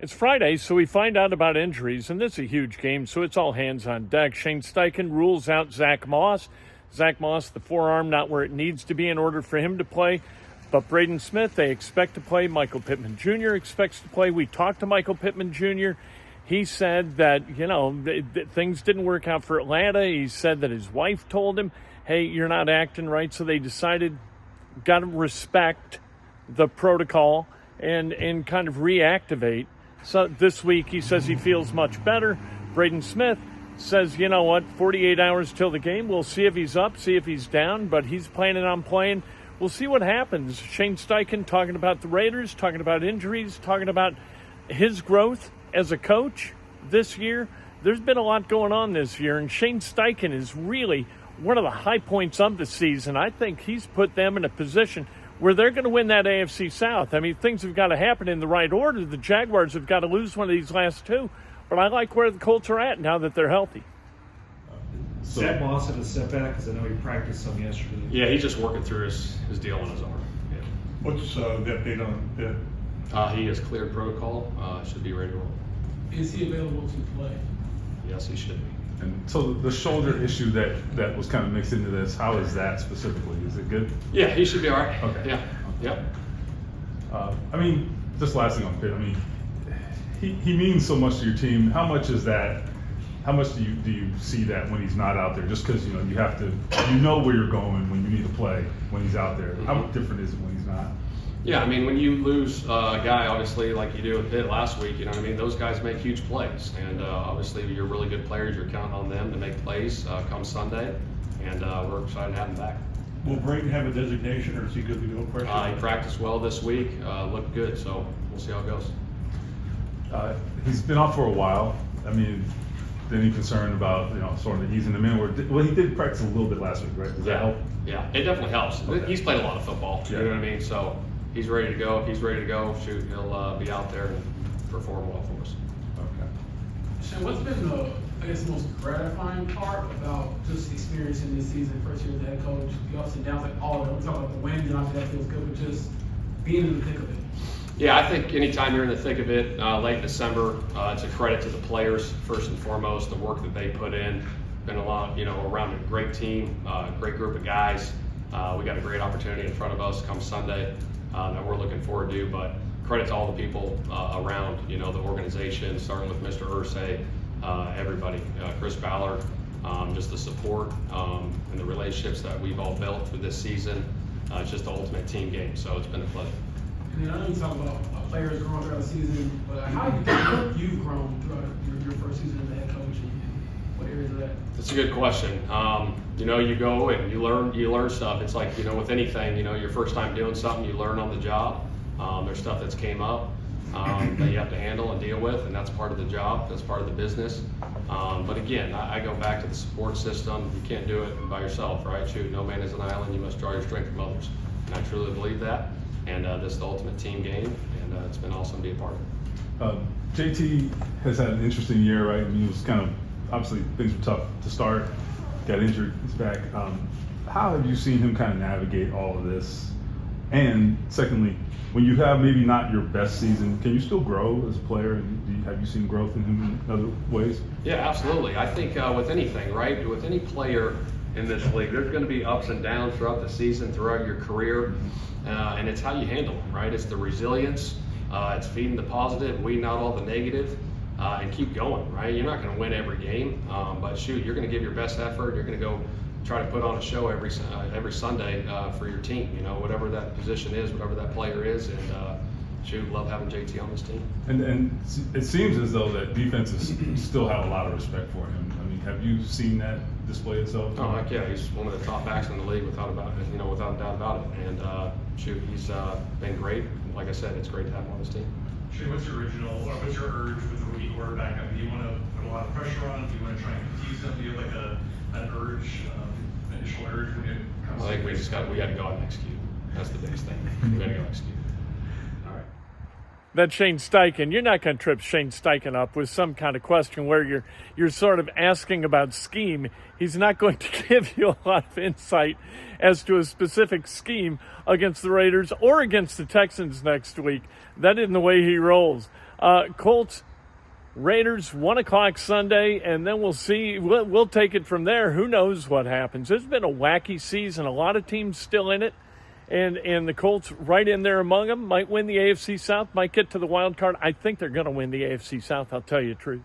It's Friday, so we find out about injuries, and this is a huge game, so it's all hands on deck. Shane Steichen rules out Zack Moss. Zack Moss, the forearm not where it needs to be in order for him to play. But Braden Smith, they expect to play. Michael Pittman Jr. expects to play. We talked to Michael Pittman Jr. He said that, things didn't work out for Atlanta. He said that his wife told him, hey, you're not acting right. So they decided, got to respect the protocol and kind of reactivate. So this week he says he feels much better. Braden Smith says, 48 hours till the game. We'll see if he's up, see if he's down, but he's planning on playing. We'll see what happens. Shane Steichen talking about the Raiders, talking about injuries, talking about his growth as a coach this year. There's been a lot going on this year, and Shane Steichen is really one of the high points of the season. I think he's put them in a position where they're going to win that AFC South. I mean, things have got to happen in the right order. The Jaguars have got to lose one of these last two, but I like where the Colts are at now that they're healthy. Zack Moss had a setback because I know he practiced some yesterday. Yeah, he's just working through his deal on his arm. Yeah. What's the update on Pitt? He has cleared protocol. Should be ready to roll. Is he available to play? Yes, he should be. And so the shoulder issue that was kind of mixed into this, how is that specifically? Is it good? Yeah, he should be all right. Okay. Yeah. Yep. Just last thing on Pitt. He means so much to your team. How much is that? How much do you see that when he's not out there? Just because you have to, where you're going when you need to play when he's out there. How different is it when he's not? Yeah, when you lose a guy, obviously, like you did with Pitt last week, those guys make huge plays. And obviously, you're really good players. You're counting on them to make plays come Sunday. And we're excited to have him back. Will Braden have a designation, or is he good to go? He practiced well this week, looked good, so we'll see how it goes. He's been off for a while. Any concern about sort of easing him in? Well, he did practice a little bit last week, right? Does that help? Yeah, it definitely helps. Okay. He's played a lot of football. Yeah. You know what I mean? So he's ready to go. If he's ready to go, shoot, he'll be out there and perform well for us. Okay. Shane, what's been the most gratifying part about just experiencing this season, first year as a head coach, the ups and downs, like all of it? I'm talking about the wins, and obviously that feels good, but just being in the thick of it. Yeah, I think anytime you're in the thick of it, late December, it's a credit to the players, first and foremost, the work that they put in. Been a lot, around a great team, great group of guys. We got a great opportunity in front of us come Sunday that we're looking forward to, but credit to all the people around, the organization, starting with Mr. Irsay, everybody, Chris Ballard, just the support and the relationships that we've all built for this season. It's just the ultimate team game, so it's been a pleasure. And then I know you talk about players growing throughout the season, but how do you think you've grown throughout your first season as a head coach, and what areas of that? That's a good question. You go and you learn stuff. It's like, with anything, your first time doing something, you learn on the job. There's stuff that's came up that you have to handle and deal with, and that's part of the job, that's part of the business. But again, I go back to the support system. You can't do it by yourself, right? Shoot, no man is an island. You must draw your strength from others. And I truly believe that. And this is the ultimate team game, and it's been awesome to be a part of it. JT has had an interesting year, right? It was kind of, obviously, things were tough to start, got injured, he's back. How have you seen him kind of navigate all of this? And secondly, when you have maybe not your best season, can you still grow as a player? Have you seen growth in him in other ways? Yeah, absolutely. I think with anything, right? With any player in this league, there's going to be ups and downs throughout the season, throughout your career. And it's how you handle them, right? It's the resilience, it's feeding the positive, weeding out all the negative, and keep going, right? You're not going to win every game, but shoot, you're going to give your best effort. You're going to go try to put on a show every Sunday for your team, whatever that position is, whatever that player is, and shoot, love having JT on this team. And it seems as though that defenses still have a lot of respect for him. Have you seen that display itself? Oh, heck yeah, he's one of the top backs in the league without a doubt about it. And shoot, he's been great. Like I said, it's great to have him on this team. Shane, what's your urge with the rookie quarterback? Do you want to put a lot of pressure on him? Do you want to try and confuse him? Do you have like an initial urge when it comes I think we got to go out and execute. That's the biggest thing. We got to go execute. That Shane Steichen, you're not going to trip Shane Steichen up with some kind of question where you're sort of asking about scheme. He's not going to give you a lot of insight as to a specific scheme against the Raiders or against the Texans next week. That isn't the way he rolls. Colts, Raiders, 1 o'clock Sunday, and then we'll see. We'll take it from there. Who knows what happens? It's been a wacky season. A lot of teams still in it, and the Colts right in there among them. Might win the AFC South, might get to the wild card. I think they're going to win the AFC South, I'll tell you the truth.